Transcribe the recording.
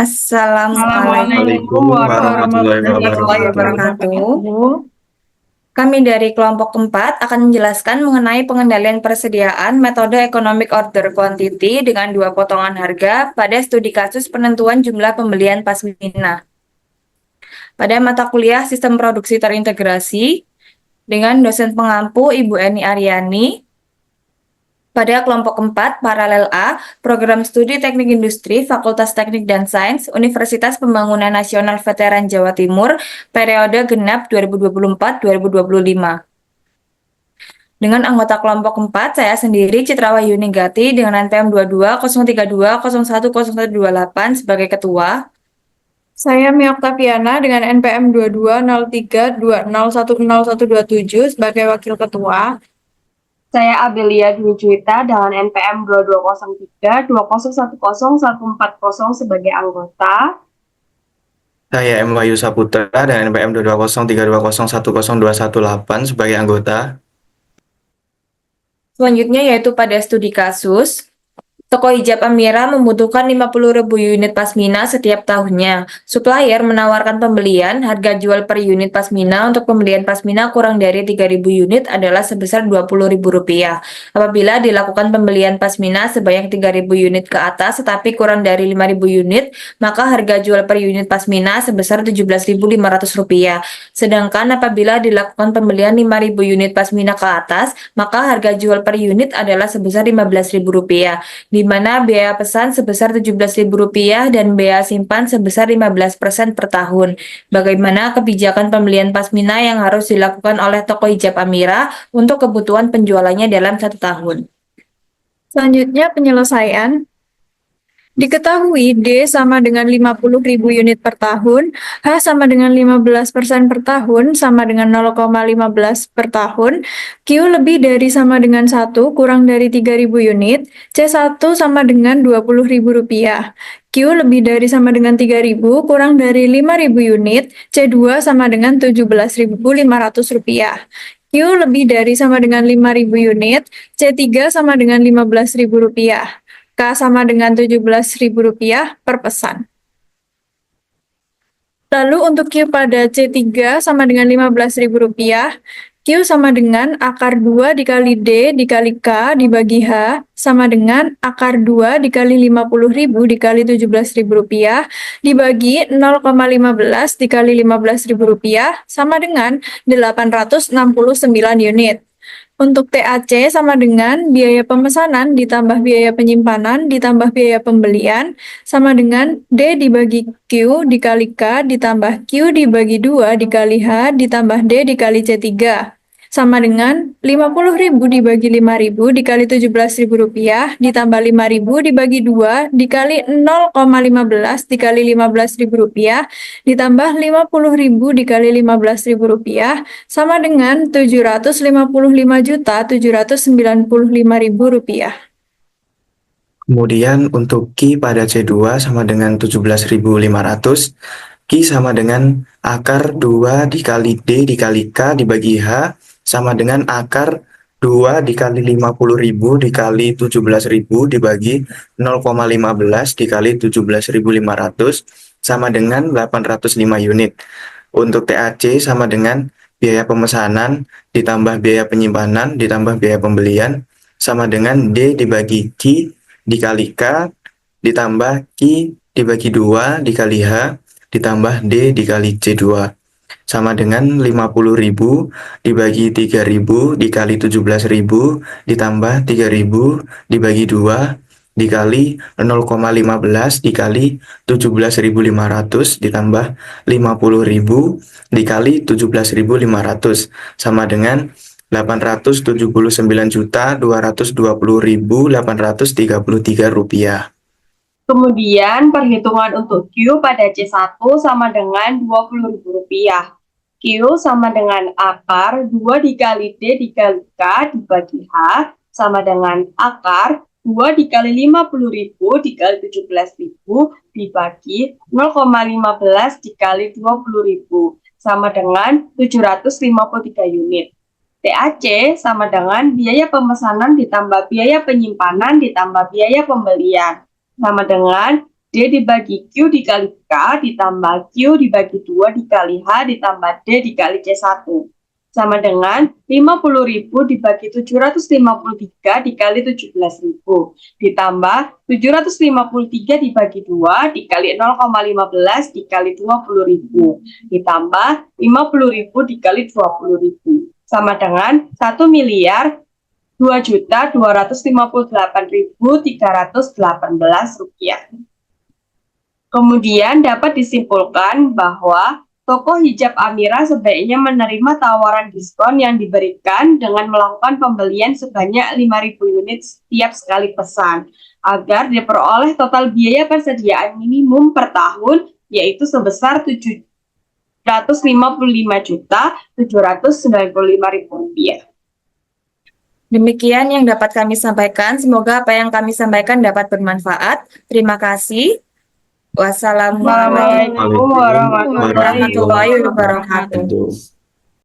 Assalamualaikum Assalamualaikum warahmatullahi warahmatullahi wabarakatuh. wabarakatuh. Kami dari kelompok keempat akan menjelaskan mengenai pengendalian persediaan metode economic order quantity dengan dua potongan harga pada studi kasus penentuan jumlah pembelian pasmina. Pada mata kuliah Sistem Produksi Terintegrasi dengan dosen pengampu Ibu Eni Aryani. Pada kelompok keempat, paralel A, Program Studi Teknik Industri, Fakultas Teknik dan Sains, Universitas Pembangunan Nasional Veteran Jawa Timur, periode genap 2024-2025. Dengan anggota kelompok keempat, saya sendiri Citra Wahyuni Gati dengan NPM 220320101028 sebagai ketua. Saya Mia Oktaviana dengan NPM 220320101027 sebagai wakil ketua. Saya Abelia Dwi Juwita dengan NPM 220320101040 sebagai anggota. Saya M. Wahyu Saputra dengan NPM 22032010102118 sebagai anggota. Selanjutnya yaitu pada studi kasus. Toko hijab Amira membutuhkan 50.000 unit pasmina setiap tahunnya. Supplier menawarkan pembelian, harga jual per unit pasmina untuk pembelian pasmina kurang dari 3.000 unit adalah sebesar Rp20.000. Apabila dilakukan pembelian pasmina sebanyak 3.000 unit ke atas tetapi kurang dari 5.000 unit, maka harga jual per unit pasmina sebesar Rp17.500. Sedangkan apabila dilakukan pembelian 5.000 unit pasmina ke atas, maka harga jual per unit adalah sebesar Rp15.000. Di mana biaya pesan sebesar Rp17.000 dan biaya simpan sebesar 15% per tahun. Bagaimana kebijakan pembelian pasmina yang harus dilakukan oleh toko hijab Amira untuk kebutuhan penjualannya dalam 1 tahun. Selanjutnya penyelesaian. Diketahui D sama dengan 50.000 unit per tahun, H sama dengan 15% per tahun, sama dengan 0,15 per tahun, Q lebih dari sama dengan 1 kurang dari 3.000 unit, C1 sama dengan Rp20.000, Q lebih dari sama dengan 3.000 kurang dari 5.000 unit, C2 sama dengan Rp17.500, Q lebih dari sama dengan 5.000 unit, C3 sama dengan Rp15.000. K sama dengan Rp17.000 per pesan. Lalu untuk Q pada C3 sama dengan Rp15.000, Q sama dengan akar 2 dikali D dikali K dibagi H sama dengan akar 2 dikali 50.000 dikali Rp17.000 dibagi 0,15 dikali Rp15.000 sama dengan 869 unit. Untuk TAC sama dengan biaya pemesanan ditambah biaya penyimpanan ditambah biaya pembelian sama dengan D dibagi Q dikali K ditambah Q dibagi 2 dikali H ditambah D dikali C3 sama dengan 50.000 dibagi 5.000 dikali Rp17.000 ditambah 5.000 dibagi 2 dikali 0,15 dikali Rp15.000 ditambah 50.000 dikali Rp15.000 sama dengan Rp755.795.000. Kemudian untuk Q pada C2 sama dengan 17.500, Q sama dengan akar 2 dikali D dikali K dibagi H sama dengan akar 2 dikali 50.000 dikali 17.000 dibagi 0,15 dikali 17.500 sama dengan 805 unit. Untuk TAC sama dengan biaya pemesanan ditambah biaya penyimpanan ditambah biaya pembelian sama dengan D dibagi Q dikali K ditambah Q dibagi 2 dikali H ditambah D dikali C2 sama dengan 50.000 dibagi 3.000 dikali 17.000 ditambah 3.000 dibagi 2 dikali 0,15 dikali 17.500 ditambah 50.000 dikali 17.500 sama dengan 879.220.833 rupiah. Kemudian perhitungan untuk Q pada C1 sama dengan Rp20.000. Q sama dengan akar 2 dikali D dikali K dibagi H sama dengan akar 2 dikali 50.000 dikali 17.000 dibagi 0,15 dikali 20.000 sama dengan 753 unit. TAC sama dengan biaya pemesanan ditambah biaya penyimpanan ditambah biaya pembelian sama dengan D dibagi Q dikali K ditambah Q dibagi 2 dikali H ditambah D dikali C1. Sama dengan 50.000 dibagi 753 dikali 17.000 ditambah 753 dibagi 2 dikali 0,15 dikali 20.000 ditambah 50.000 dikali 20.000 sama dengan 1.258.318 rupiah. Kemudian dapat disimpulkan bahwa toko hijab Amira sebaiknya menerima tawaran diskon yang diberikan dengan melakukan pembelian sebanyak 5.000 unit setiap sekali pesan, agar diperoleh total biaya persediaan minimum per tahun yaitu sebesar Rp755.795.000. Demikian yang dapat kami sampaikan. Semoga apa yang kami sampaikan dapat bermanfaat. Terima kasih. Wassalamualaikum Assalamualaikum warahmatullahi warahmatullahi wabarakatuh. wabarakatuh.